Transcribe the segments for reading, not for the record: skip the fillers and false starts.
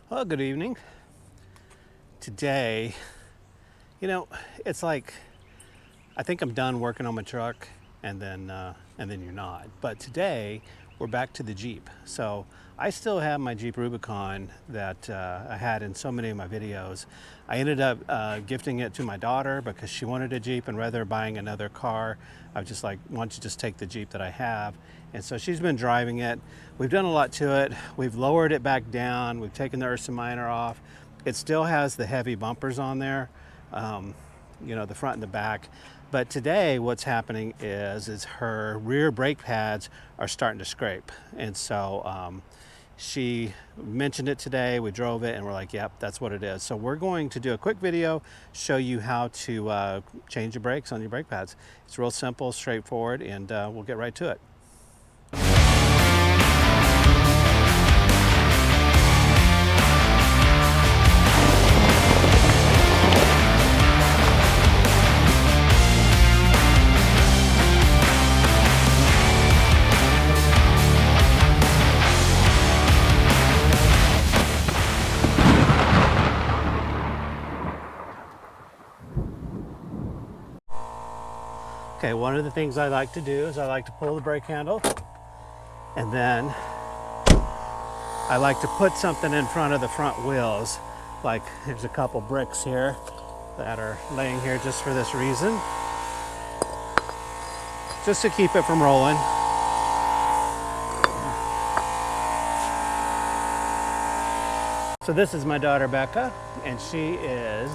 Well, good evening. Today, it's like I think I'm done working on my truck, and then you're not. But today, we're back to the Jeep. So I still have my Jeep Rubicon that I had in so many of my videos. I ended up gifting it to my daughter because she wanted a Jeep, and rather than buying another car, I was just like, why don't you just take the Jeep that I have? And so she's been driving it. We've done a lot to it. We've lowered it back down. We've taken the Ursa Minor off. It still has the heavy bumpers on there, the front and the back. But today what's happening is her rear brake pads are starting to scrape. And so she mentioned it today, we drove it, and we're like, yep, that's what it is. So we're going to do a quick video, show you how to change your brakes on your brake pads. It's real simple, straightforward, and we'll get right to it. Okay, one of the things I like to do is I like to pull the brake handle, and then I like to put something in front of the front wheels. Like there's a couple bricks here that are laying here just for this reason, just to keep it from rolling. So this is my daughter Becca, and she is,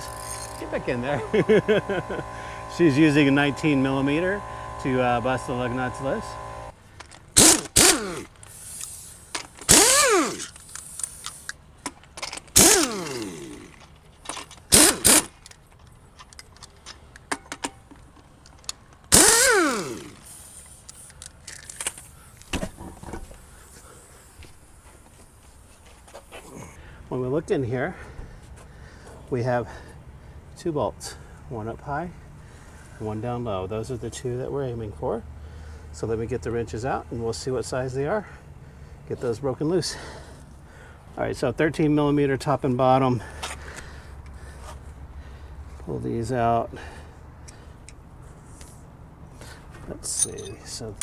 get back in there. She's using a 19 millimeter to bust the lug nuts loose. When we look in here, we have two bolts, one up high and one down low. Those are the two that we're aiming for. So let me get the wrenches out and we'll see what size they are. Get those broken loose. All right, so 13 millimeter top and bottom. Pull these out. Let's see, so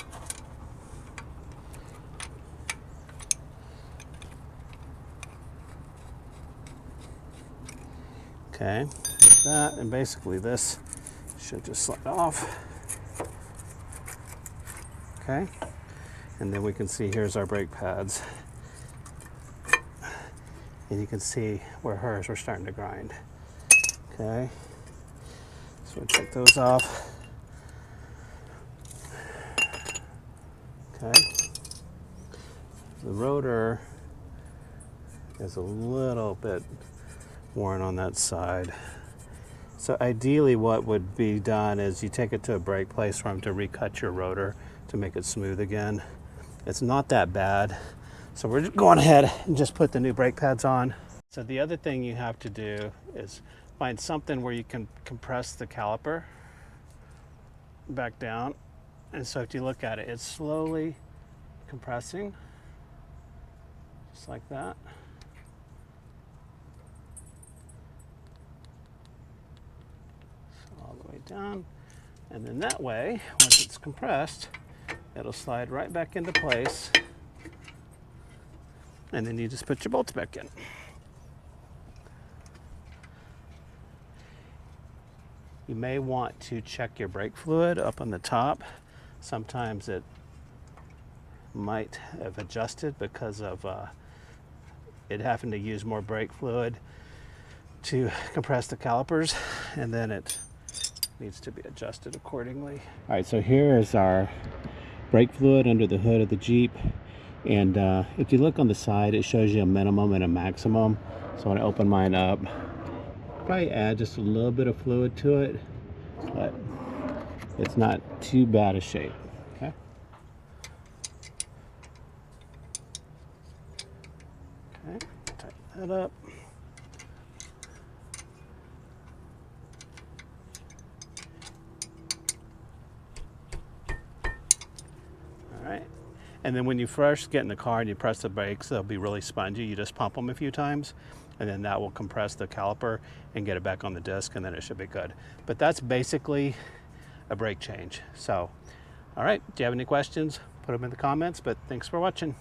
okay, like that, and basically this should just slide off. Okay, and then we can see here's our brake pads. And you can see where hers were starting to grind. Okay, so we'll take those off. Okay, the rotor is a little bit worn on that side. So ideally what would be done is you take it to a brake place for them to recut your rotor to make it smooth again. It's not that bad. So we're just going ahead and just put the new brake pads on. So the other thing you have to do is find something where you can compress the caliper back down. And so if you look at it, it's slowly compressing, just like that. So all the way down. And then that way, once it's compressed, it'll slide right back into place. And then you just put your bolts back in. You may want to check your brake fluid up on the top. Sometimes it might have adjusted because of it having to use more brake fluid to compress the calipers, and then it needs to be adjusted accordingly. All right, so here is our brake fluid under the hood of the Jeep. And if you look on the side, it shows you a minimum and a maximum. So when I open mine up, probably add just a little bit of fluid to it, but it's not too bad a shape. Okay. Okay, tighten that up. All right, And then when you first get in the car and you press the brakes, they'll be really spongy. You just pump them a few times, and then that will compress the caliper and get it back on the disc, and then it should be good. But that's basically a brake change. So, all right, do you have any questions? Put them in the comments, but thanks for watching.